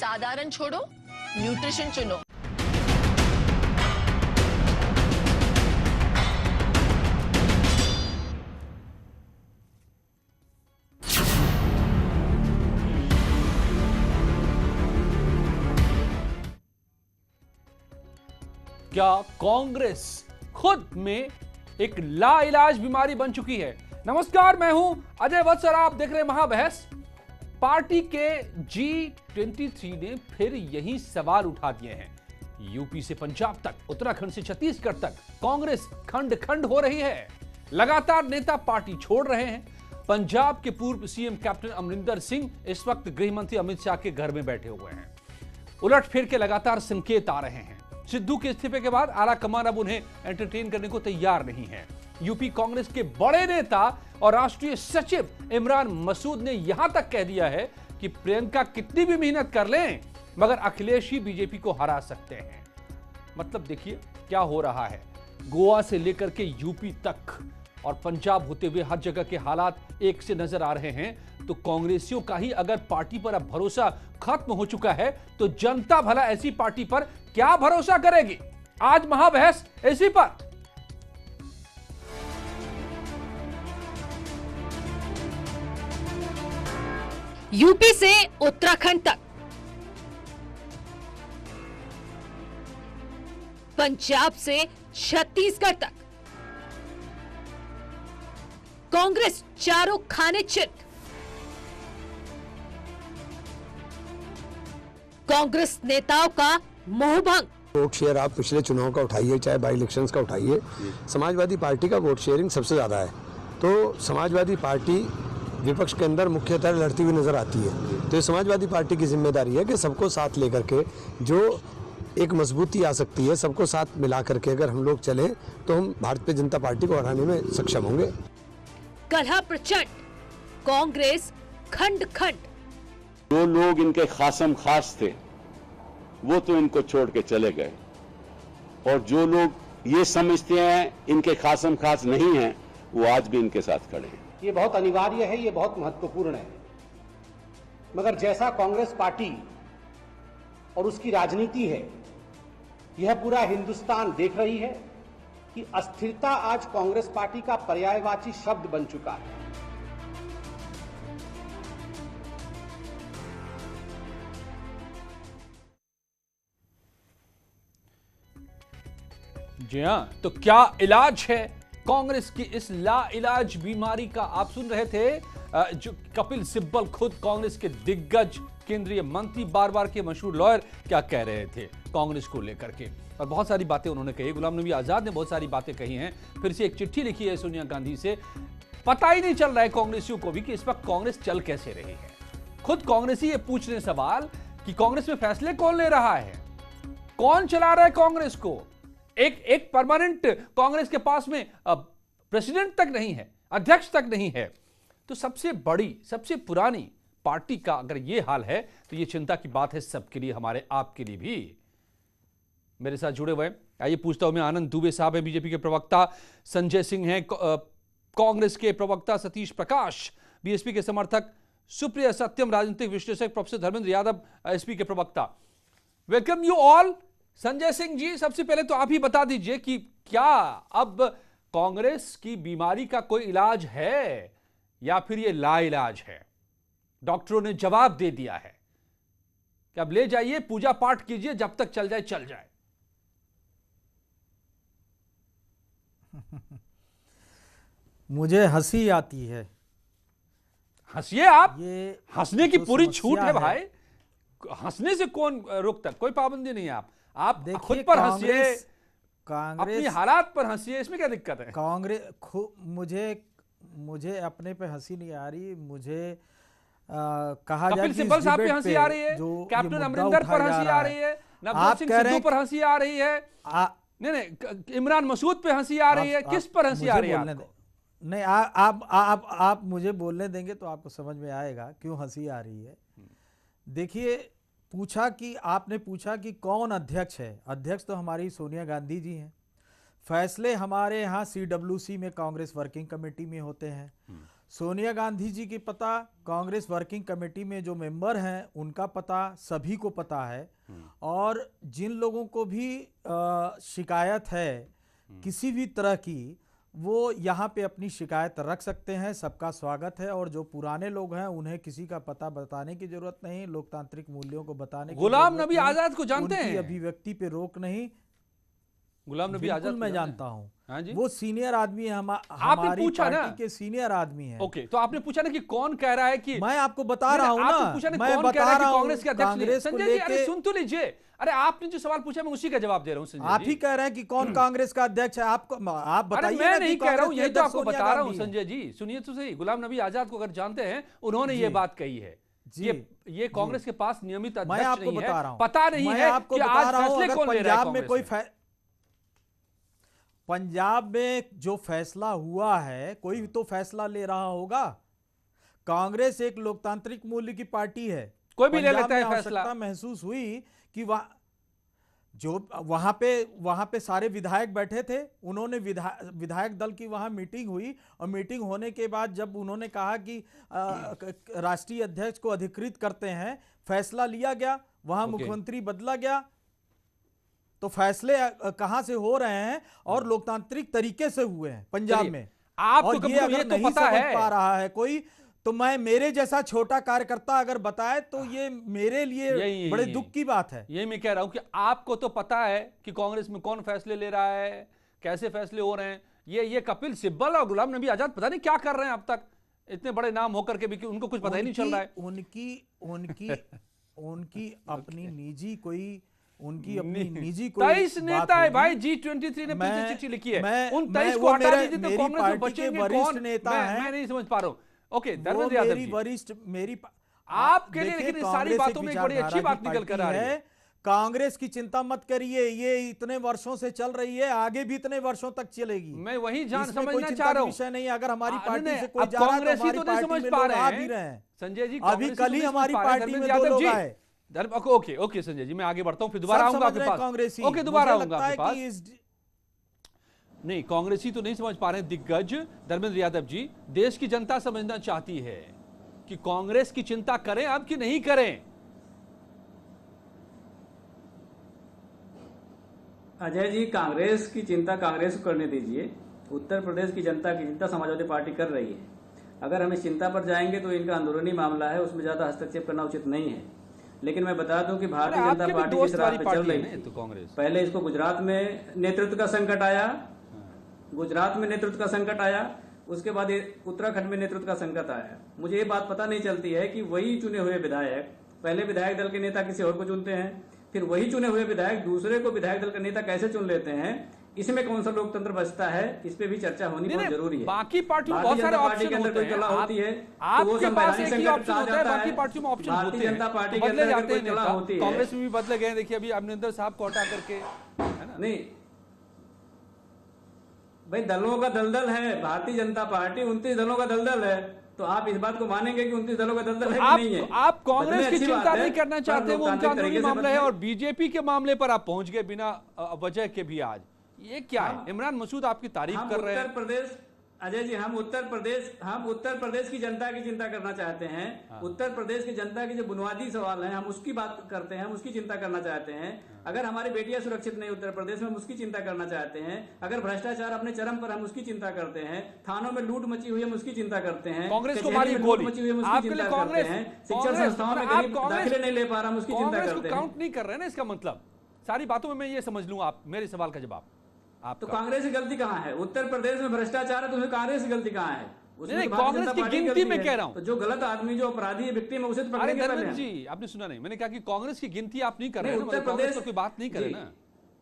साधारण छोड़ो, न्यूट्रिशन चुनो। क्या कांग्रेस खुद में एक लाइलाज बीमारी बन चुकी है? नमस्कार, मैं हूं अजय वत्स और आप देख रहे हैं महाबहस। पार्टी के G23 ने फिर यही सवाल उठा दिए हैं। यूपी से पंजाब तक, उत्तराखंड से छत्तीसगढ़ तक कांग्रेस खंड खंड हो रही है। लगातार नेता पार्टी छोड़ रहे हैं। पंजाब के पूर्व सीएम कैप्टन अमरिंदर सिंह इस वक्त गृह मंत्री अमित शाह के घर में बैठे हुए हैं। उलटफेर के लगातार संकेत आ रहे हैं। सिद्धू के इस्तीफे के बाद आला कमान अब उन्हें एंटरटेन करने को तैयार नहीं है। यूपी कांग्रेस के बड़े नेता और राष्ट्रीय सचिव इमरान मसूद ने यहां तक कह दिया है कि प्रियंका कितनी भी मेहनत कर लें मगर अखिलेश ही बीजेपी को हरा सकते हैं। मतलब देखिए क्या हो रहा है। गोवा से लेकर के यूपी तक और पंजाब होते हुए हर जगह के हालात एक से नजर आ रहे हैं। तो कांग्रेसियों का ही अगर पार्टी पर अब भरोसा खत्म हो चुका है तो जनता भला ऐसी पार्टी पर क्या भरोसा करेगी? आज महाबहस इसी पर। यूपी से उत्तराखंड तक, पंजाब से छत्तीसगढ़ तक, कांग्रेस चारों खाने चित। कांग्रेस नेताओं का मोहभंग। वोट शेयर आप पिछले चुनाव का उठाइए, चाहे बाई इलेक्शंस का उठाइए, समाजवादी पार्टी का वोट शेयरिंग सबसे ज्यादा है। तो समाजवादी पार्टी विपक्ष के अंदर मुख्यतः लड़ती हुई नजर आती है। तो ये समाजवादी पार्टी की जिम्मेदारी है कि सबको साथ लेकर के जो एक मजबूती आ सकती है, सबको साथ मिला करके अगर हम लोग चलें तो हम भारतीय जनता पार्टी को हराने में सक्षम होंगे। कलह प्रचंड, कांग्रेस खंड खंड। जो लोग इनके खासम खास थे वो तो इनको छोड़ के चले गए, और जो लोग ये समझते हैं इनके खासम खास नहीं हैं वो आज भी इनके साथ खड़े हैं। ये बहुत अनिवार्य है, ये बहुत महत्वपूर्ण है। मगर जैसा कांग्रेस पार्टी और उसकी राजनीति है, यह पूरा हिंदुस्तान देख रही है कि अस्थिरता आज कांग्रेस पार्टी का पर्यायवाची शब्द बन चुका है। जी हां, तो क्या इलाज है कांग्रेस की इस लाइलाज बीमारी का? आप सुन रहे थे जो कपिल सिब्बल, खुद कांग्रेस के दिग्गज केंद्रीय मंत्री, बार बार के मशहूर लॉयर क्या कह रहे थे कांग्रेस को लेकर के, और बहुत सारी बातें उन्होंने कही। गुलाम नबी आजाद ने बहुत सारी बातें कही हैं। फिर से एक चिट्ठी लिखी है सोनिया गांधी से। पता ही नहीं चल रहा है कांग्रेसियों को भी कि इस वक्त कांग्रेस चल कैसे रही है। खुद कांग्रेसी ये पूछ रहे सवाल कि कांग्रेस में फैसले कौन ले रहा है, कौन चला रहा है कांग्रेस को। एक परमानेंट कांग्रेस के पास में प्रेसिडेंट तक नहीं है, अध्यक्ष तक नहीं है। तो सबसे बड़ी, सबसे पुरानी पार्टी का अगर ये हाल है तो ये चिंता की बात है सबके लिए, हमारे आपके लिए भी। मेरे साथ जुड़े हुए आइए पूछता हूं मैं, आनंद दुबे साहब है, बीजेपी के प्रवक्ता, संजय सिंह हैं कांग्रेस के प्रवक्ता, सतीश प्रकाश बीएसपी के समर्थक, सुप्रिया सत्यम राजनीतिक विश्लेषक, प्रोफेसर धर्मेंद्र यादव एसपी के प्रवक्ता। Welcome you all. Sanjay Singh ji, सबसे पहले तो आप ही बता दीजिए कि क्या अब कांग्रेस की बीमारी का कोई इलाज है या फिर ये लाइलाज है? डॉक्टरों ने जवाब दे दिया है कि अब ले जाइए, पूजा पाठ कीजिए, जब तक चल जाए चल जाए। मुझे हंसी आती है। हंसिए आप, ये हंसने की पूरी छूट है है भाई। हंसने से कौन रोकता, कोई पाबंदी नहीं है। आप देखिए, खुद पर हंसिए, कांग्रेस अपनी हालात पर हंसिए, इसमें क्या दिक्कत है? कांग्रेस मुझे अपने पे हंसी नहीं आ रही। मुझे कहा जाए कपिल कि सिब्बल साहब पे हंसी आ रही है, कैप्टन अमरिंदर पर हंसी आ रही है, नवजोत सिंह सिद्धू पर हंसी आ रही है, नहीं इमरान मसूद पे हंसी आ रही है, किस पर हंसी आ रही है आपको? नहीं, आप मुझे बोलने देंगे तो आपको समझ में आएगा क्यों हंसी आ रही है। देखिए, आपने पूछा कि कौन अध्यक्ष है। अध्यक्ष तो हमारी सोनिया गांधी जी हैं। फैसले हमारे यहाँ CWC में, कांग्रेस वर्किंग कमेटी में होते हैं। सोनिया गांधी जी की पता, कांग्रेस वर्किंग कमेटी में जो मेंबर हैं उनका पता, सभी को पता है। और जिन लोगों को भी शिकायत है किसी भी तरह की, वो यहाँ पे अपनी शिकायत रख सकते हैं, सबका स्वागत है। और जो पुराने लोग हैं उन्हें किसी का पता बताने की जरूरत नहीं, लोकतांत्रिक मूल्यों को बताने की गुलाम जरूरत नबी नहीं, आजाद को जानते उनकी हैं? अभिव्यक्ति पे रोक नहीं। गुलाम नबी आजाद बिल्कुल को मैं जानते हैं? जानता हूँ। हाँ जी। वो सीनियर आदमी है, हमारी पूछा ना? पार्टी के सीनियर आदमी है। ओके, तो आपने पूछा ना कि कौन कह रहा है कि मैं आपको बता रहा हूँ आपने ना, पूछा ना मैं कौन कह बता रहा है रहा कि हूँ कांग्रेस के अध्यक्ष नहीं? कांग्रेस को संजय जी, अरे लेके सुन तो लीजिए। अरे आपने जो सवाल पूछा मैं उसी का जवाब दे रहा हूँ संजय आप जी। ही कह रहे हैं कि कौन कांग्रेस का अध्यक्ष है। आप अरे बताइए मैं ना नहीं कि कह रहा हूँ, कांग्रेस ये के तो अध्यक्ष आपको सोनिया बता रहा हूँ गांधी हैं। संजय जी। सुनिए तो सही, गुलाम नबी आजाद को अगर जानते हैं, उन्होंने ये बात कही है। ये कांग्रेस के पास नियमित मैं अध्यक्ष आपको नहीं बता है, रहा हूँ, पता नहीं मैं है आपको कि बता आज रहा हूँ, फैसले अगर कौन ले रहा है पंजाब में कोई पंजाब में जो फैसला हुआ है, कोई तो फैसला ले रहा होगा। कांग्रेस एक लोकतांत्रिक मूल्य की पार्टी है। कोई भी ले पंजाब लेता है में फैसला। आवश्यकता महसूस हुई कि वहां पे सारे विधायक बैठे थे, उन्होंने विधायक दल की वहां मीटिंग हुई, और मीटिंग होने के बाद जब उन्होंने कहा कि राष्ट्रीय अध्यक्ष को अधिकृत करते हैं, फैसला लिया गया, वहां मुख्यमंत्री बदला गया। तो फैसले कहां से हो रहे हैं और लोकतांत्रिक तरीके से हुए हैं पंजाब में। आपको और ये अगर तो नहीं पता समझ है पा रहा है कोई, तो मैं, मेरे जैसा छोटा कार्यकर्ता अगर बताए तो ये मेरे लिए बड़े दुख की बात है। यही मैं कह रहा हूं कि आपको तो पता है कि कांग्रेस में कौन फैसले ले रहा है, कैसे फैसले हो रहे हैं। ये कपिल सिब्बल और गुलाम नबी आजाद पता नहीं क्या कर रहे हैं अब तक, इतने बड़े नाम होकर के भी कि उनको कुछ पता ही नहीं चल रहा है। उनकी अपनी निजी कोई, उनकी अपनी निजी कोई 23 नेता है भाई, G23 ने पीछे चिट्ठी लिखी है। उन 23 को हटा दीजिए तो कांग्रेस में बचेंगे कौन? मैं नहीं समझ पा रहा हूं। ओके, धर्मेंद्र यादव जी, आपके लिए लेकिन इस सारी बातों में एक बड़ी अच्छी बात निकल कर आ रही है। कांग्रेस की चिंता मत करिए, ये इतने वर्षों से चल रही है, आगे भी इतने वर्षों तक चलेगी। मैं वही समझना चाह रहा हूँ। विषय नहीं, अगर हमारी पार्टी से कोई जा रहा है तो हमारी पार्टी में लोग आ भी रहे हैं। संजय जी, अभी कल ही हमारी पार्टी में 2 लोग आए। ओके संजय जी, मैं आगे बढ़ता हूं, फिर दोबारा आऊंगा आपके पास। कांग्रेसी, ओके, दोबारा आऊंगा आपके पास। नहीं, कांग्रेसी तो नहीं समझ पा रहे हैं दिग्गज धर्मेंद्र यादव जी। देश की जनता समझना चाहती है कि कांग्रेस की चिंता करें अब कि नहीं करें। अजय जी, कांग्रेस की चिंता कांग्रेस को करने दीजिए। उत्तर प्रदेश की जनता की चिंता समाजवादी पार्टी कर रही है। अगर हम इस चिंता पर जाएंगे तो इनका अंदरूनी मामला है, उसमें ज्यादा हस्तक्षेप करना उचित नहीं है। लेकिन मैं बता दूं कि भारतीय जनता पार्टी जिस राह पे चल रही थी, तो कांग्रेस पहले इसको गुजरात में नेतृत्व का संकट आया, गुजरात में नेतृत्व का संकट आया, उसके बाद उत्तराखंड में नेतृत्व का संकट आया। मुझे ये बात पता नहीं चलती है कि वही चुने हुए विधायक, पहले विधायक दल के नेता किसी और को चुनते हैं, फिर वही चुने हुए विधायक दूसरे को विधायक दल का नेता कैसे चुन लेते हैं। इसमें कौन सा लोकतंत्र बचता है, इस पे भी चर्चा होनी बहुत जरूरी है। बाकी पार्टियों में बहुत सारे ऑप्शन होते हैं, होती है, आपके पास एक ही ऑप्शन होता है, बाकी पार्टियों में ऑप्शन होते हैं, जनता पार्टी बदले जाते हैं नेता होती है। कांग्रेस में भी बदले गए, देखिए अभी अमरिंदर साहब को हटा करके, है ना? नहीं भाई, दलों का दलदल है, भारतीय जनता पार्टी 29 दलों का दलदल है, तो आप इस बात को मानेंगे कि 29 दलों का दलदल है कि नहीं है? आप कांग्रेस की चिंता नहीं करना चाहते, वो उनका अंदरूनी मामला है, और बीजेपी के मामले पर आप पहुंच गए बिना वजह के भी। आज ये क्या है? इमरान मसूद आपकी तारीफ कर रहे हैं। उत्तर प्रदेश, अजय जी, हम उत्तर प्रदेश की जनता की चिंता करना चाहते हैं। उत्तर प्रदेश की जनता के जो बुनियादी सवाल हैं, हम उसकी बात करते हैं, हम उसकी चिंता करना चाहते हैं। अगर हमारी बेटियां सुरक्षित नहीं उत्तर प्रदेश में, हम उसकी चिंता करना चाहते हैं। अगर भ्रष्टाचार अपने चरम पर, हम उसकी चिंता करते हैं। थानों में लूट मची हुई, हम उसकी चिंता करते हैं। कांग्रेस को मारी गोली, मची हुई, हम उसकी चिंता करते हैं। शिक्षण संस्थाओं में गरीब दाखिले नहीं ले पा रहा, हम उसकी चिंता करते हैं। काउंट नहीं कर रहे हैं ना, इसका मतलब सारी बातों में मैं ये समझ लूं। आप मेरे सवाल का जवाब, तो कांग्रेस की गलती कहां है? उत्तर प्रदेश में भ्रष्टाचार है तो उसमें कांग्रेस की गलती कहां है? नहीं, कांग्रेस की गिनती में कह रहा हूं। तो जो गलत आदमी, जो अपराधी है, विक्टिम है, उसे तो पकड़ेंगे पहले। जी, आपने सुना नहीं, मैंने कहा कि कांग्रेस की गिनती आप नहीं कर रहे हैं, उत्तर प्रदेश तो कोई बात नहीं करे ना।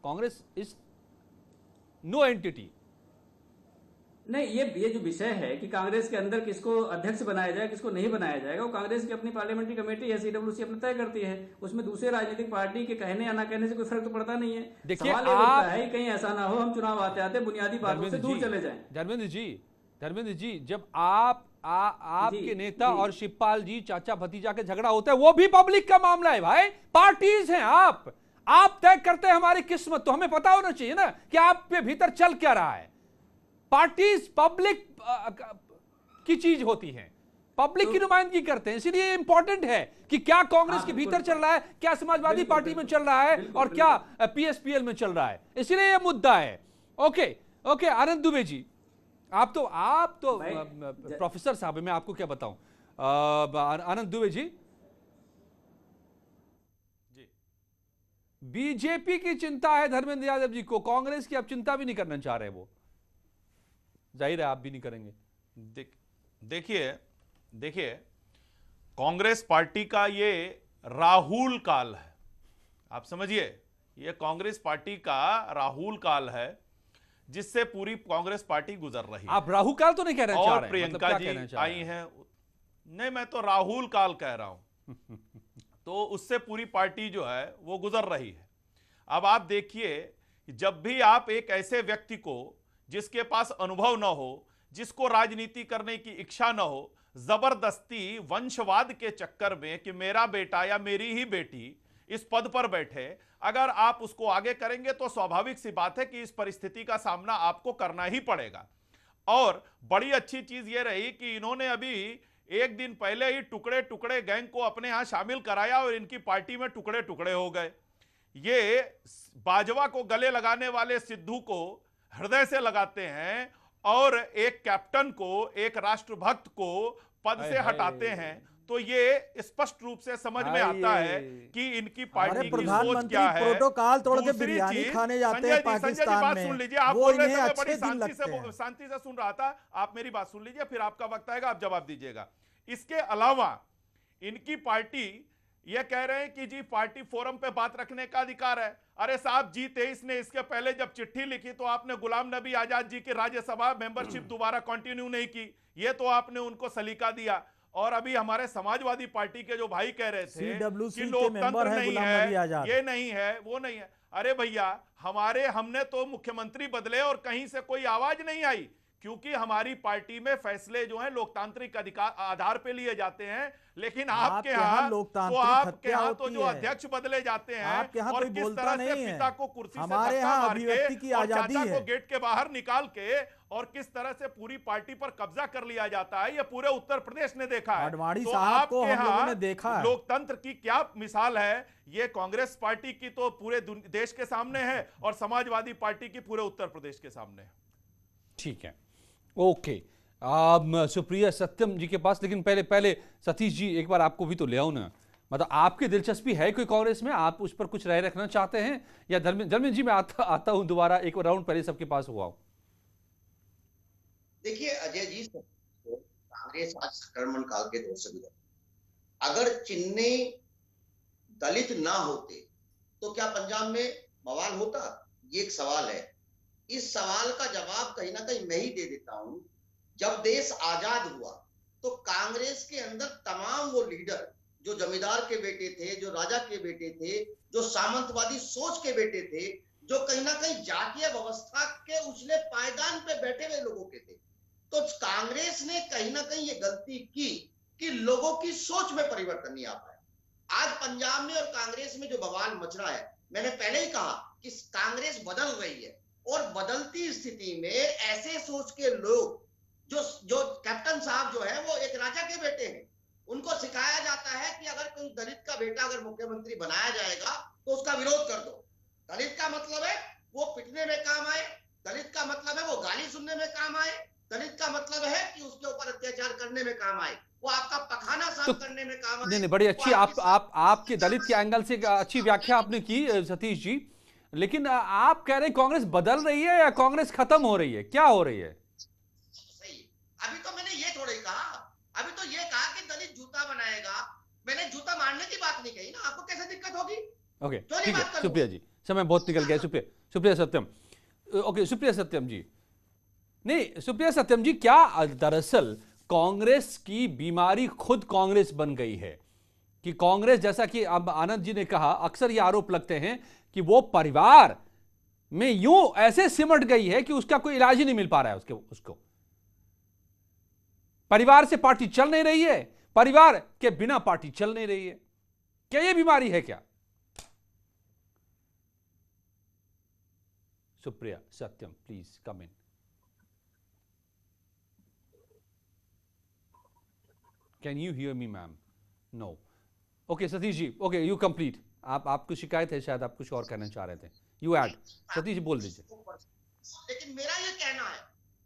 Congress is no entity. नहीं, ये जो विषय है कि कांग्रेस के अंदर किसको अध्यक्ष बनाया जाए, किसको नहीं बनाया जाएगा, वो कांग्रेस की अपनी पार्लियामेंट्री कमेटी है, सीडब्ल्यूसी अपना तय करती है। उसमें दूसरे राजनीतिक पार्टी के कहने या ना कहने से कोई फर्क तो पड़ता नहीं है। देखिए, सवाल ये उठता है कहीं ऐसा ना हो हम चुनाव आते बुनियादी बातों से दूर चले जाएं। धर्मेंद्र जी, जब आपके नेता और शिवपाल जी चाचा भतीजा के झगड़ा होता है, वो भी पब्लिक का मामला है भाई। पार्टीज हैं आप तय करते हैं हमारी किस्मत, तो हमें पता होना चाहिए ना कि आप पे भीतर चल क्या रहा है। पार्टीज पब्लिक की चीज होती है, पब्लिक की नुमाइंदगी करते हैं। इसलिए इंपॉर्टेंट है कि क्या कांग्रेस के भीतर चल रहा है, क्या समाजवादी पार्टी में चल रहा है, और क्या पीएसपीएल में चल रहा है। इसलिए यह मुद्दा है। ओके ओके, आनंद दुबे जी, आप तो प्रोफेसर साहब, मैं आपको क्या बताऊं। आनंद दुबे जी, बीजेपी की चिंता है धर्मेंद्र यादव जी को, कांग्रेस की अब चिंता भी नहीं करना चाह रहे वो, जाहिर है आप भी नहीं करेंगे। देखिए कांग्रेस पार्टी का ये राहुल काल है, आप समझिए, ये कांग्रेस पार्टी का राहुल काल है जिससे पूरी कांग्रेस पार्टी गुजर रही है। आप राहुल काल तो नहीं कह रहे, और प्रियंका जी आई हैं, नहीं मैं तो राहुल काल कह रहा हूं तो उससे पूरी पार्टी जो है वो गुजर रही है। अब आप देखिए, जब भी आप एक ऐसे व्यक्ति को जिसके पास अनुभव न हो, जिसको राजनीति करने की इच्छा न हो, जबरदस्ती वंशवाद के चक्कर में कि मेरा बेटा या मेरी ही बेटी इस पद पर बैठे, अगर आप उसको आगे करेंगे तो स्वाभाविक सी बात है कि इस परिस्थिति का सामना आपको करना ही पड़ेगा। और बड़ी अच्छी चीज यह रही कि इन्होंने अभी एक दिन पहले ही टुकड़े टुकड़े गैंग को अपने यहां शामिल कराया और इनकी पार्टी में टुकड़े टुकड़े हो गए। ये बाजवा को गले लगाने वाले सिद्धू को हृदय से लगाते हैं और एक कैप्टन को, एक राष्ट्रभक्त को पद से हटाते हैं। तो ये स्पष्ट रूप से समझ में आता है कि इनकी पार्टी की सोच क्या है। प्रोटोकॉल तोड़ के बिरयानी खाने जाते हैं पाकिस्तान में। सुन लीजिए, आप बोल रहे थे, मैं बड़ी शांति से सुन रहा था, आप मेरी बात सुन लीजिए, फिर आपका वक्त आएगा, आप जवाब दीजिएगा। इसके अलावा इनकी पार्टी ये कह रहे हैं कि जी पार्टी फोरम पे बात रखने का अधिकार है। अरे साहब, G23 ने इसके पहले जब चिट्ठी लिखी तो आपने गुलाम नबी आजाद जी की राज्यसभा मेंबरशिप दोबारा कंटिन्यू नहीं की, ये तो आपने उनको सलीका दिया। और अभी हमारे समाजवादी पार्टी के जो भाई कह रहे थे कि लोकतंत्र नहीं है, ये नहीं है, वो नहीं है। अरे भैया, हमने तो मुख्यमंत्री बदले और कहीं से कोई आवाज नहीं आई, क्योंकि हमारी पार्टी में फैसले जो हैं लोकतांत्रिक अधिकार आधार पे लिए जाते हैं। लेकिन आपके यहाँ तो जो अध्यक्ष बदले जाते हैं और किस तरह से पिता को कुर्सी से धक्का मार के और चाचा को गेट के बाहर निकाल के और किस तरह से पूरी पार्टी पर कब्जा कर लिया जाता है, ये पूरे उत्तर प्रदेश ने देखा है। तो आपके यहाँ लोकतंत्र की क्या मिसाल है, ये कांग्रेस पार्टी की तो पूरे देश के सामने है और समाजवादी पार्टी की पूरे उत्तर प्रदेश के सामने है। ठीक है, ओके, सुप्रिया सत्यम जी के पास, लेकिन पहले सतीश जी एक बार आपको भी तो ले आओ ना। मतलब आपकी दिलचस्पी है कोई कांग्रेस में, आप उस पर कुछ राय रखना चाहते हैं, या धर्मेंद्र जी मैं आता हूं दोबारा, एक राउंड पहले सबके पास हुआ। देखिए अजय जी, कांग्रेस आज संक्रमण काल के दौर से गुजर, अगर चिन्नी दलित ना होते तो क्या पंजाब में बवाल होता, ये एक सवाल है। इस सवाल का जवाब कहीं ना कहीं मैं ही दे देता हूं। जब देश आजाद हुआ तो कांग्रेस के अंदर तमाम वो लीडर जो जमींदार के बेटे थे, जो राजा के बेटे थे, जो सामंतवादी सोच के बेटे थे, जो कहीं ना कहीं जातीय व्यवस्था के उछले पायदान पे बैठे हुए लोगों के थे, तो कांग्रेस ने कहीं ना कहीं ये गलती की कि लोगों की सोच में परिवर्तन नहीं आ पाया। आज पंजाब में और कांग्रेस में जो बवाल मच रहा है, मैंने पहले ही कहा कि कांग्रेस बदल रही है और बदलती स्थिति में ऐसे सोच के लोग, जो कैप्टन साहब जो है वो एक राजा के बेटे हैं, उनको सिखाया जाता है कि अगर कोई दलित का बेटा अगर मुख्यमंत्री बनाया जाएगा तो उसका विरोध कर दो। दलित का मतलब है वो पिटने में काम आए, दलित का मतलब है वो गाली सुनने में काम आए, दलित का मतलब है कि उसके ऊपर अत्याचार करने में काम आए, वो आपका पखाना साफ करने में काम आए। नहीं, बड़ी अच्छी आपके दलित के एंगल से अच्छी व्याख्या आपने की सतीश जी, लेकिन आप कह रहे हैं कांग्रेस बदल रही है या कांग्रेस खत्म हो रही है, क्या हो रही है? सही, अभी तो मैंने ये थोड़ा ही कहा, अभी तो ये कहा कि दलित जूता बनाएगा, मैंने जूता मारने की बात नहीं कही ना, आपको कैसे दिक्कत होगी? ओके, ठीक है, सुप्रिया जी, समय बहुत निकल गया। सुप्रिया सत्यम, ओके, सुप्रिया सत्यम जी, नहीं सुप्रिया सत्यम जी, क्या दरअसल कांग्रेस की बीमारी खुद कांग्रेस बन गई है कि कांग्रेस, जैसा कि अब आनंद जी ने कहा, अक्सर ये आरोप लगते हैं कि वो परिवार में यूं ऐसे सिमट गई है कि उसका कोई इलाज ही नहीं मिल पा रहा है उसको। परिवार से पार्टी चल नहीं रही है, परिवार के बिना पार्टी चल नहीं रही है। क्या यह बीमारी है क्या? Supriya Satyam, please come in. Can you hear me ma'am? No. Okay Satish ji, okay you complete. आपको शिकायत है शायद, आप कुछ और कहना चाह रहे थे, यू ऐड। सतीश जी बोल दीजिए। लेकिन मेरा ये कहना है,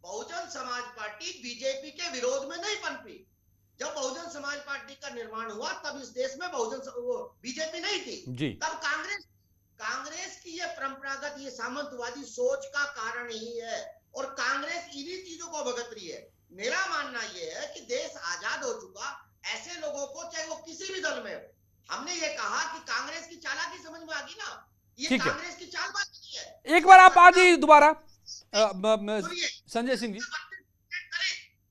बहुजन समाज पार्टी बीजेपी के विरोध में नहीं पनपी। जब बहुजन समाज पार्टी का निर्माण हुआ तब इस देश में बीजेपी नहीं थी जी। तब कांग्रेस की ये परंपरागत ये सामंतवादी सोच का कारण ही है, और कांग्रेस इन्हीं चीजों को भुगत रही है। मेरा मानना ये है कि देश आजाद हो चुका, ऐसे लोगों को चाहे वो किसी भी दल में हो, हमने ये कहा कि कांग्रेस की चालाकी समझ में आ गई ना, ये कांग्रेस की चालबाजी नहीं है। एक बार आप आ जाइए दोबारा संजय सिंह जी।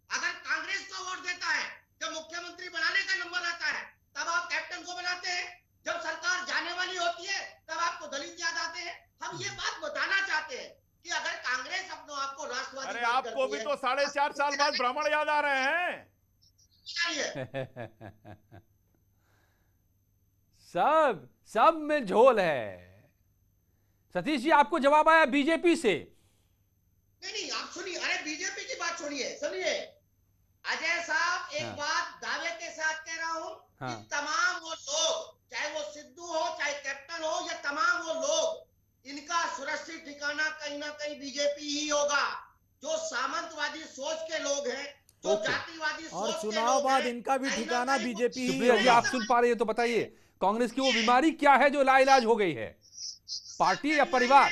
अगर कांग्रेस को वोट देता है, जब मुख्यमंत्री बनाने का नंबर आता है तब आप कैप्टन को बनाते हैं, जब सरकार जाने वाली होती है तब आपको दलित याद आते हैं। हम ये बात बताना चाहते हैं कि अगर कांग्रेस अपने आप को राष्ट्रवादी, अरे आपको भी तो 4.5 साल बाद ब्राह्मण याद आ रहे हैं। सब में झोल है। सतीश जी आपको जवाब आया बीजेपी से? नहीं, आप सुनिए, अरे बीजेपी की बात सुनिए अजय साहब, एक बात दावे के साथ कह रहा हूं कि तमाम वो लोग, चाहे वो सिद्धू हो, चाहे कैप्टन हो, या तमाम वो लोग, इनका सुरक्षित ठिकाना कहीं ना कहीं बीजेपी ही होगा। जो सामंतवादी सोच के लोग हैं, जो जातिवादी सोच और के चुनाव लोग बाद हैं, इनका भी ठिकाना बीजेपी ही सुप्रिया जी आप सुन पा रही है तो बताइए, कांग्रेस की वो बीमारी क्या है जो लाइलाज हो गई है? पार्टी या परिवार?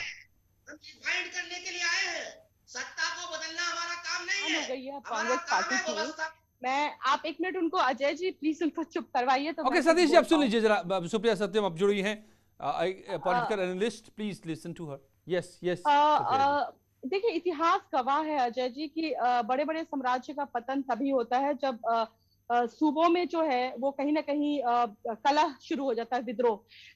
हम डिफाइंड करने के लिए आए हैं। सत्ता को बदलना हमारा काम नहीं है। हो गई है कांग्रेस पार्टी की। मैं आप एक मिनट उनको, अजय जी प्लीज उनको चुप करवाइए। तो ओके सतीश जी आप सुन लीजिए जरा, सुप्रिया सत्यम अब जुड़ी हैं, political analyst, please listen to her. Yes yes. देखिए, इतिहास गवाह है अजय जी कि बड़े बड़े साम्राज्य का पतन तभी होता है जब सूबों में जो है वो कहीं ना कहीं कलह शुरू हो जाता है, विद्रोह।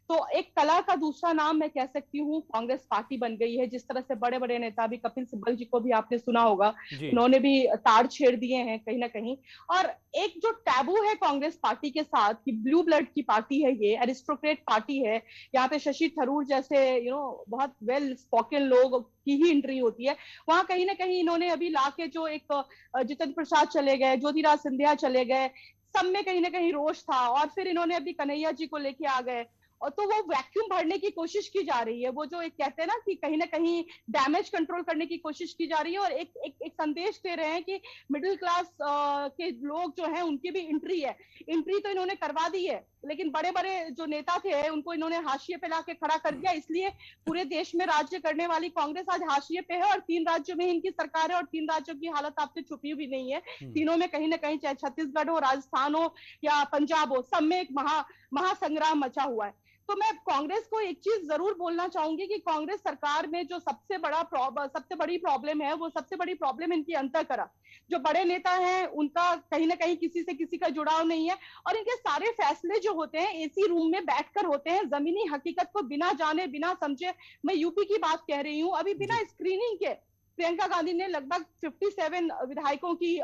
तो एक कलह का दूसरा नाम मैं कह सकती हूँ कांग्रेस पार्टी बन गई है। जिस तरह से बड़े बड़े नेता भी, कपिल सिब्बल जी को भी आपने सुना होगा, उन्होंने भी ताड़ छेड़ दिए हैं कहीं ना कहीं। और एक जो टैबू है कांग्रेस पार्टी के साथ कि ब्लू ब्लड की पार्टी है, ये अरिस्टोक्रेट पार्टी है, यहाँ पे शशि थरूर जैसे बहुत वेल स्पोकन लोग की ही एंट्री होती है। वहां कहीं ना कहीं इन्होंने अभी लाके जो एक जितेंद्र प्रसाद चले गए, ज्योतिराज सिंधिया चले गए, सब में कहीं ना कहीं रोष था, और फिर इन्होंने अभी कन्हैया जी को लेके आ गए, और तो वो वैक्यूम भरने की कोशिश की जा रही है। वो जो एक कहते हैं ना कि कहीं ना कहीं डैमेज कंट्रोल करने की कोशिश की जा रही है, और एक संदेश दे रहे हैं कि मिडिल क्लास के लोग जो हैं उनकी भी एंट्री तो इन्होंने करवा दी है, लेकिन बड़े बड़े जो नेता थे उनको इन्होंने हाशिए पे लाके खड़ा कर दिया। इसलिए पूरे देश में राज्य करने वाली कांग्रेस आज हाशिए पे है, और 3 राज्यों में इनकी सरकार है, और 3 राज्यों की हालत आपसे छुपी हुई नहीं है। तीनों में कहीं ना कहीं, चाहे छत्तीसगढ़ हो, राजस्थान हो या पंजाब हो, सब में एक महासंग्राम मचा हुआ है। तो मैं कांग्रेस को एक चीज जरूर बोलना चाहूंगी कि कांग्रेस सरकार में जो सबसे बड़ी प्रॉब्लम है, वो सबसे बड़ी प्रॉब्लम इनकी अंतःकरण। जो बड़े नेता हैं उनका कहीं ना कहीं किसी से किसी का जुड़ाव नहीं है, और इनके सारे फैसले जो होते हैं एसी रूम में बैठकर होते हैं, जमीनी हकीकत को बिना जाने बिना समझे। मैं यूपी की बात कह रही हूँ, अभी बिना स्क्रीनिंग के प्रियंका गांधी ने लगभग 57 विधायकों की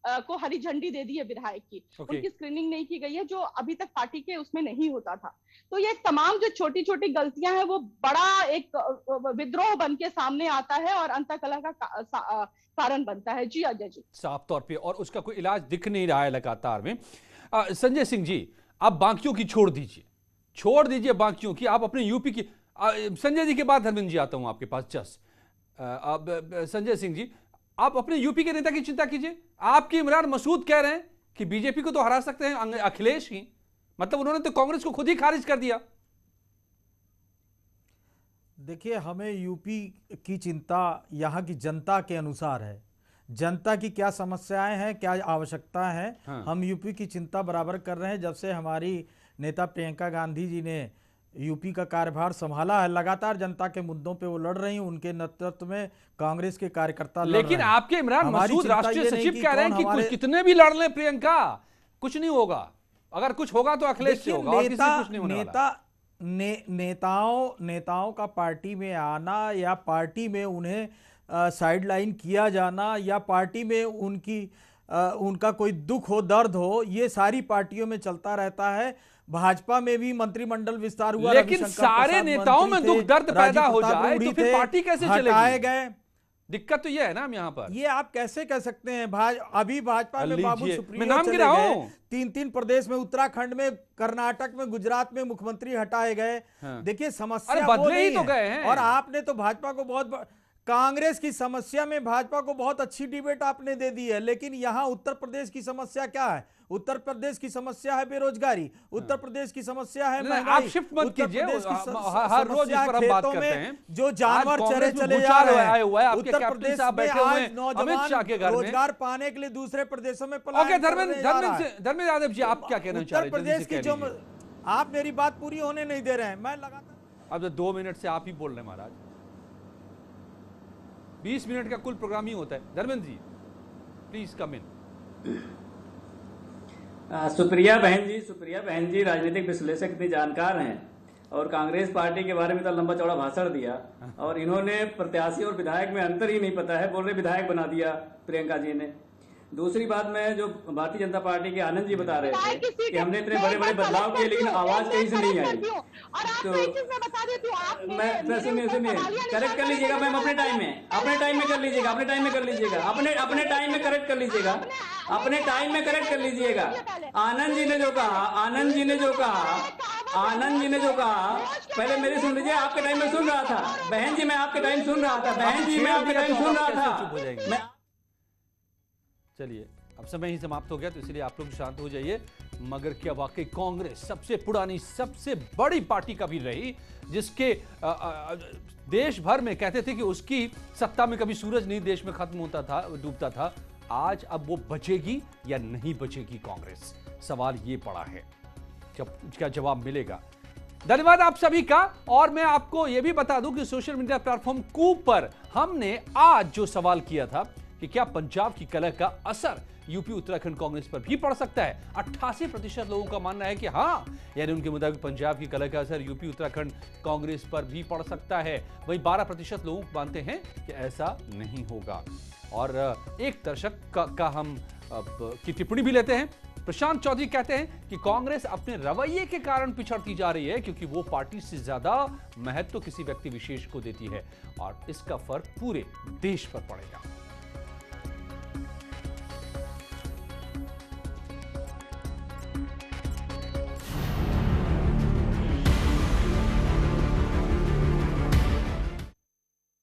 को हरी झंडी दे दी है, विधायक की। उनकी स्क्रीनिंग नहीं की गई है, जो अभी तक पार्टी के उसमें नहीं होता था। तो ये तमाम जो छोटी छोटी गलतियां हैं वो बड़ा एक विद्रोह बन के सामने आता है और अंतःकलह का कारण बनता है। जी अजय जी, साफ तौर पे, और उसका कोई इलाज दिख नहीं रहा है लगातार में। संजय सिंह जी, आप बाकियों की छोड़ दीजिए बाकियों की, आप अपने यूपी की। संजय जी के बाद धर्मेंद्र जी आता हूं आपके पास। अब संजय सिंह जी, आप अपने यूपी के नेता की चिंता कीजिए। आपके इमरान मसूद कह रहे हैं कि बीजेपी को तो हरा सकते हैं अखिलेश ही, मतलब उन्होंने तो कांग्रेस को खुद ही खारिज कर दिया। देखिए, हमें यूपी की चिंता यहाँ की जनता के अनुसार है। जनता की क्या समस्याएं हैं, क्या आवश्यकता है, हम यूपी की चिंता बराबर कर रहे हैं। जब से हमारी नेता प्रियंका गांधी जी ने यूपी का कार्यभार संभाला है, लगातार जनता के मुद्दों पे वो लड़ रही हैं। उनके नेतृत्व में कांग्रेस के कार्यकर्ता लड़ लेकिन रहे हैं। आपके इमरान मसूद राष्ट्रीय सचिव कह रहे हैं कि कुछ कितने भी लड़ लें प्रियंका, कुछ नहीं होगा। अगर कुछ होगा तो अखिलेश से होगा, और किसी से कुछ नहीं होने वाला। नेताओं का पार्टी में आना, या पार्टी में उन्हें साइडलाइन किया जाना, या पार्टी में उनका कोई दुख हो, दर्द हो, ये सारी पार्टियों में चलता रहता है। भाजपा में भी मंत्रिमंडल विस्तार हुआ, लेकिन सारे नेताओं में दुख दर्द पैदा हो जाए तो फिर पार्टी कैसे चलेगी? दिक्कत तो ये है ना हम यहाँ पर। ये आप कैसे कह सकते हैं? अभी भाजपा में बाबुल मैं सुप्रियो नाम चले गिरा गए, हूं। 3 प्रदेश में, उत्तराखंड में, कर्नाटक में, गुजरात में मुख्यमंत्री हटाए गए। हाँ। देखिए समस्या अरे वो बदले ही नहीं तो है। गए हैं। और आपने तो भाजपा को कांग्रेस की समस्या में भाजपा को बहुत अच्छी डिबेट आपने दे दी है, लेकिन यहाँ उत्तर प्रदेश की समस्या क्या है? उत्तर प्रदेश की समस्या है बेरोजगारी, उत्तर प्रदेश की समस्या है महंगाई, आप शिफ्ट मत उत्तर कीजिए, प्रदेश की हर रोज इस पर हम बात खेतों करते में हैं। जो जानवर आज चरे कांग्रेस में चले जा भूचाल रहे आया हुआ है, हैं, आपके उत्तर कैप्टन प्रदेश साहब में बैठे हुए आज हैं अमित नौजवान शाह के घर में। रोजगार पाने के लिए दूसरे प्रदेशों में ओके, पलायन धर्मेंद्र करने जा रहा है। धर्मेंद्र यादव जी, आप क्या कहना चाह रहे उत्तर हैं? प्रदेश की जो आप मेरी बात पूरी होने नहीं दे रहे हैं। मैं लगातार अब 2 मिनट से आप ही बोल रहे हैं महाराज, 20 मिनट का कुल प्रोग्राम ही होता है। धर्मेंद्र जी प्लीज कम इन। सुप्रिया बहन जी राजनीतिक विश्लेषक इतनी जानकार हैं और कांग्रेस पार्टी के बारे में तो लंबा चौड़ा भाषण दिया, और इन्होंने प्रत्याशी और विधायक में अंतर ही नहीं पता है, बोल रहे विधायक बना दिया प्रियंका जी ने। दूसरी बात में जो भारतीय जनता पार्टी के आनंद जी बता रहे थे कि हमने इतने बड़े बड़े बदलाव किए लेकिन आवाज कहीं से नहीं आई, तो मैं सुनिए करेक्ट कर लीजिएगा मैम, अपने टाइम में कर लीजिएगा, अपने टाइम में कर लीजिएगा, अपने टाइम में करेक्ट कर लीजिएगा, अपने टाइम में करेक्ट कर लीजिएगा। आनंद जी ने जो कहा पहले मेरी सुन लीजिए, आपके टाइम में सुन रहा था बहन जी, मैं आपके टाइम सुन रहा था बहन जी, मैं आपके टाइम सुन रहा था। चलिए अब समय ही समाप्त हो गया, तो इसलिए आप लोग शांत हो जाइए। मगर क्या वाकई कांग्रेस सबसे पुरानी, सबसे बड़ी पार्टी कभी रही, जिसके देश भर में कहते थे कि उसकी सत्ता में कभी सूरज नहीं देश में खत्म होता था, डूबता था। आज अब वो बचेगी या नहीं बचेगी कांग्रेस, सवाल ये पड़ा है, जब इसका जवाब मिलेगा। धन्यवाद आप सभी का। और मैं आपको यह भी बता दूं कि सोशल मीडिया प्लेटफॉर्म कूप पर हमने आज जो सवाल किया था कि क्या पंजाब की कलह का असर यूपी उत्तराखंड कांग्रेस पर भी पड़ सकता है, 88% लोगों का मानना है कि हां, यानी उनके मुताबिक पंजाब की कलह का असर यूपी उत्तराखंड कांग्रेस पर भी पड़ सकता है। वहीं 12% लोग मानते हैं कि ऐसा नहीं होगा। और एक दर्शक का हम की टिप्पणी भी लेते हैं। प्रशांत चौधरी कहते हैं कि कांग्रेस अपने रवैये के कारण पिछड़ती जा रही है, क्योंकि वो पार्टी से ज्यादा महत्व किसी व्यक्ति विशेष को देती है और इसका फर्क पूरे देश पर पड़ेगा।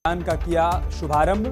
का किया शुभारंभ।